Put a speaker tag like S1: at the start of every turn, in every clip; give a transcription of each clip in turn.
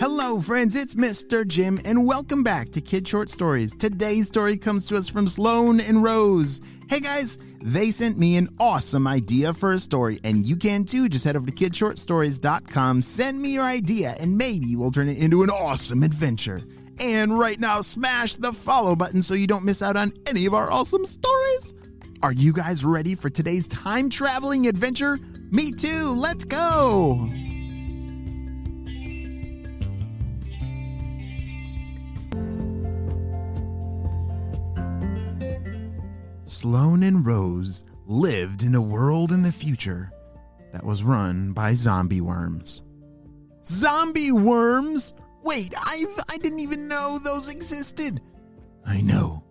S1: Hello friends, it's Mr. Jim and welcome back to Kid Short Stories. Today's story comes to us from Sloan and Rose. Hey guys, they sent me an awesome idea for a story and you can too. Just head over to kidshortstories.com, send me your idea and maybe we'll turn it into an awesome adventure. And right now, smash the follow button so you don't miss out on any of our awesome stories. Are you guys ready for today's time-traveling adventure? Me too, let's go! Sloan and Rose lived in a world in the future that was run by zombie worms. Zombie worms? Wait, I didn't even know those existed. I know.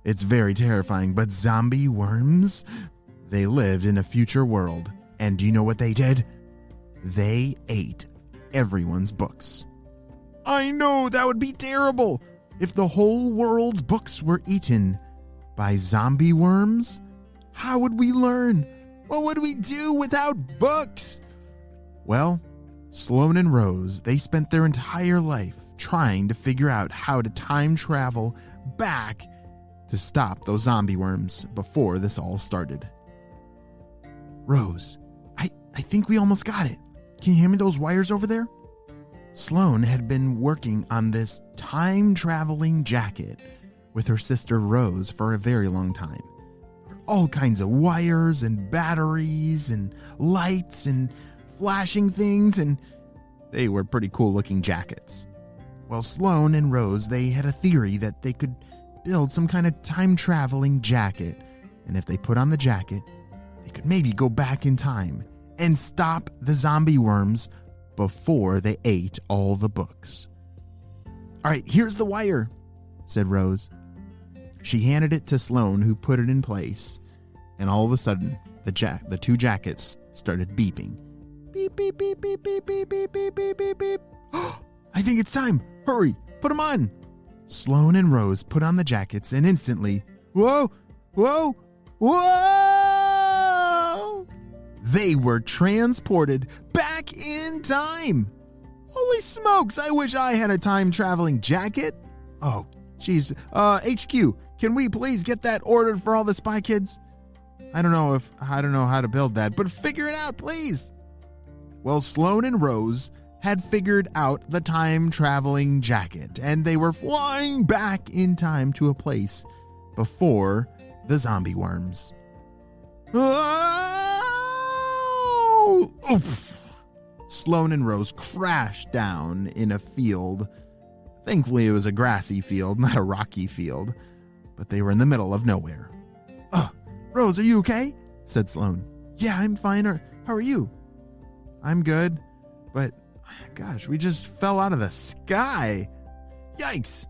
S1: It's very terrifying, but zombie worms? They lived in a future world, and do you know what they did? They ate everyone's books. I know, that would be terrible. If the whole world's books were eaten by zombie worms, how would we learn? What would we do without books? Well, Sloan and Rose, they spent their entire life trying to figure out how to time travel back to stop those zombie worms before this all started. Rose, I think we almost got it. Can you hand me those wires over there? Sloan had been working on this time-traveling jacket with her sister Rose for a very long time. All kinds of wires and batteries and lights and flashing things, and they were pretty cool looking jackets. Well, Sloan and Rose, they had a theory that they could build some kind of time-traveling jacket, and if they put on the jacket, they could maybe go back in time and stop the zombie worms before they ate all the books. All right, here's the wire, said Rose. She handed it to Sloan, who put it in place, and all of a sudden, the two jackets started beeping. Beep, beep, beep, beep, beep, beep, beep, beep, beep, beep, beep. I think it's time. Hurry, put them on. Sloan and Rose put on the jackets, and instantly, whoa, whoa, whoa! They were transported back in time. Holy smokes, I wish I had a time-traveling jacket. Oh, geez. HQ, can we please get that ordered for all the Spy Kids? I don't know how to build that, but figure it out, please. Well, Sloan and Rose had figured out the time-traveling jacket, and they were flying back in time to a place before the zombie worms. Oh! Oof! Sloan and Rose crashed down in a field. Thankfully, it was a grassy field, not a rocky field, but they were in the middle of nowhere. Rose, are you okay? Said Sloan. Yeah, I'm fine. How are you? I'm good, but gosh, we just fell out of the sky. Yikes.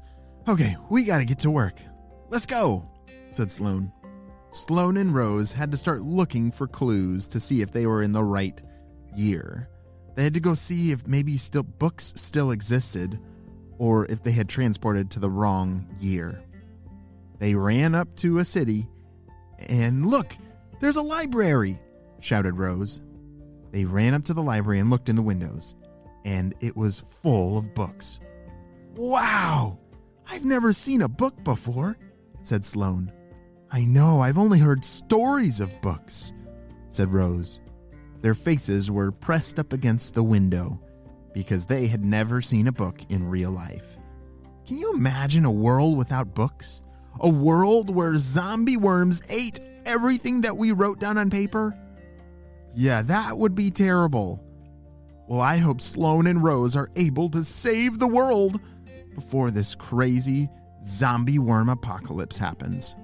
S1: Okay, we gotta get to work. Let's go, said Sloan. Sloan and Rose had to start looking for clues to see if they were in the right year. They had to go see if maybe books still existed, or if they had transported to the wrong year. They ran up to a city, and look, there's a library, shouted Rose. They ran up to the library and looked in the windows, and it was full of books. Wow, I've never seen a book before, said Sloan. I know, I've only heard stories of books, said Rose. Their faces were pressed up against the window because they had never seen a book in real life. Can you imagine a world without books? A world where zombie worms ate everything that we wrote down on paper? Yeah, that would be terrible. Well, I hope Sloan and Rose are able to save the world before this crazy zombie worm apocalypse happens.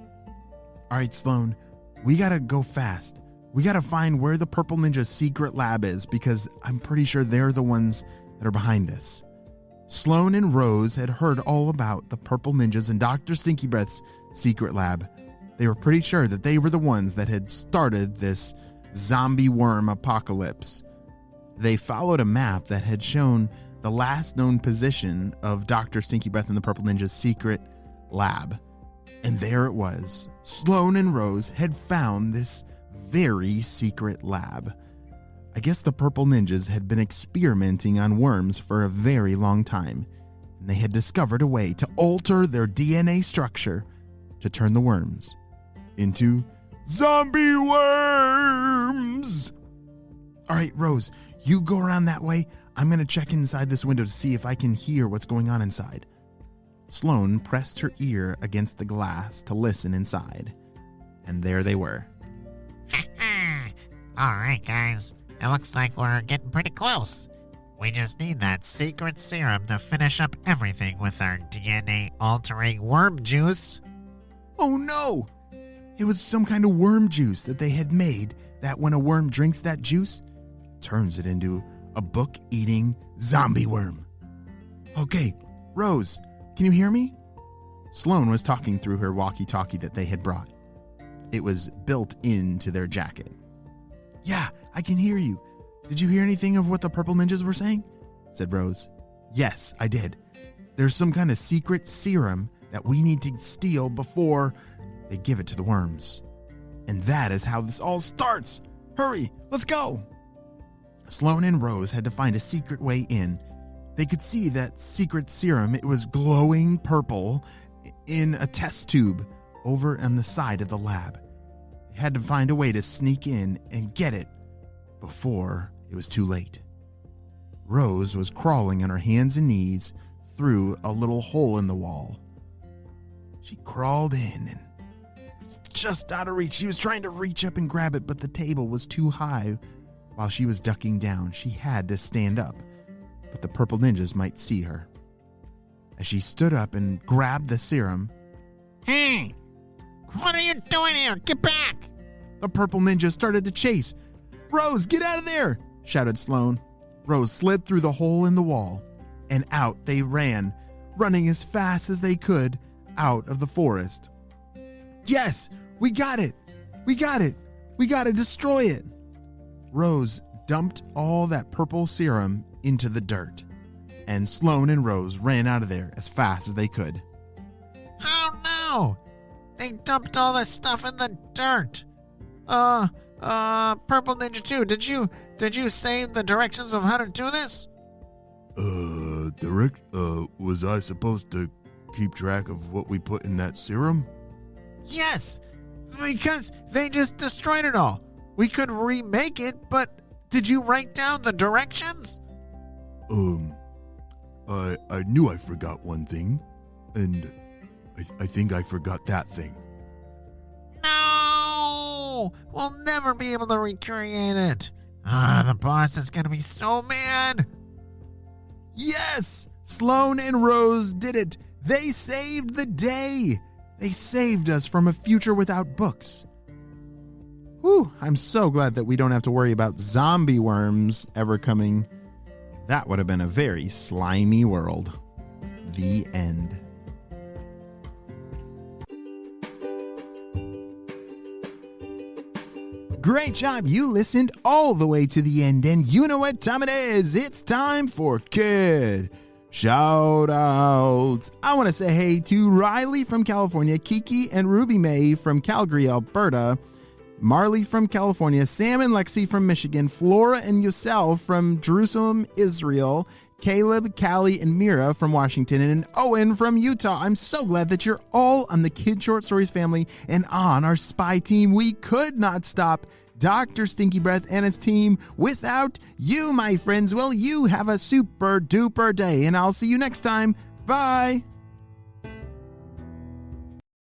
S1: All right, Sloan, we gotta go fast. We gotta find where the Purple Ninja's secret lab is because I'm pretty sure they're the ones that are behind this. Sloan and Rose had heard all about the Purple Ninjas and Dr. Stinky Breath's secret lab. They were pretty sure that they were the ones that had started this zombie worm apocalypse. They followed a map that had shown the last known position of Dr. Stinky Breath and the Purple Ninja's secret lab. And there it was. Sloan and Rose had found this very secret lab. I guess the purple ninjas had been experimenting on worms for a very long time, and they had discovered a way to alter their DNA structure to turn the worms into zombie worms. All right, Rose, you go around that way. I'm going to check inside this window to see if I can hear what's going on inside. Sloane pressed her ear against the glass to listen inside, and there they were.
S2: All right, guys. It looks like we're getting pretty close. We just need that secret serum to finish up everything with our DNA-altering worm juice.
S1: Oh no! It was some kind of worm juice that they had made that when a worm drinks that juice, turns it into a book-eating zombie worm. Okay, Rose, can you hear me? Sloane was talking through her walkie-talkie that they had brought. It was built into their jacket. Yeah, I can hear you. Did you hear anything of what the purple ninjas were saying? Said Rose. Yes, I did. There's some kind of secret serum that we need to steal before they give it to the worms. And that is how this all starts. Hurry, let's go. Sloane and Rose had to find a secret way in. They could see that secret serum. It was glowing purple in a test tube over on the side of the lab. They had to find a way to sneak in and get it before it was too late. Rose was crawling on her hands and knees through a little hole in the wall. She crawled in and it was just out of reach. She was trying to reach up and grab it, but the table was too high. While she was ducking down, she had to stand up, but the purple ninjas might see her. As she stood up and grabbed the serum,
S2: Hey! What are you doing here? Get back!
S1: the purple ninja started to chase. Rose, get out of there! Shouted Sloane. Rose slid through the hole in the wall, and out they ran, running as fast as they could out of the forest. Yes, we got it! We got it! We gotta destroy it! Rose dumped all that purple serum into the dirt, and Sloane and Rose ran out of there as fast as they could.
S2: Oh no! They dumped all that stuff in the dirt. Purple Ninja 2, did you save the directions of how to do this?
S1: Was I supposed to keep track of what we put in that serum?
S2: Yes, because they just destroyed it all. We could remake it, but did you write down the directions?
S1: I knew I forgot one thing, and I think I forgot that thing.
S2: No! We'll never be able to recreate it. The boss is gonna be so mad.
S1: Yes! Sloane and Rose did it! They saved the day! They saved us from a future without books. Whew, I'm so glad that we don't have to worry about zombie worms ever coming. That would have been a very slimy world. The end. Great job. You listened all the way to the end, and you know what time it is. It's time for Kid Shout Outs. I want to say hey to Riley from California, Kiki and Ruby May from Calgary, Alberta, Marley from California, Sam and Lexi from Michigan, Flora and Yosel from Jerusalem, Israel, Caleb, Callie, and Mira from Washington, and Owen from Utah. I'm so glad that you're all on the Kid Short Stories family and on our spy team. We could not stop Dr. Stinky Breath and his team without you, my friends. Well, you have a super duper day, and I'll see you next time. Bye.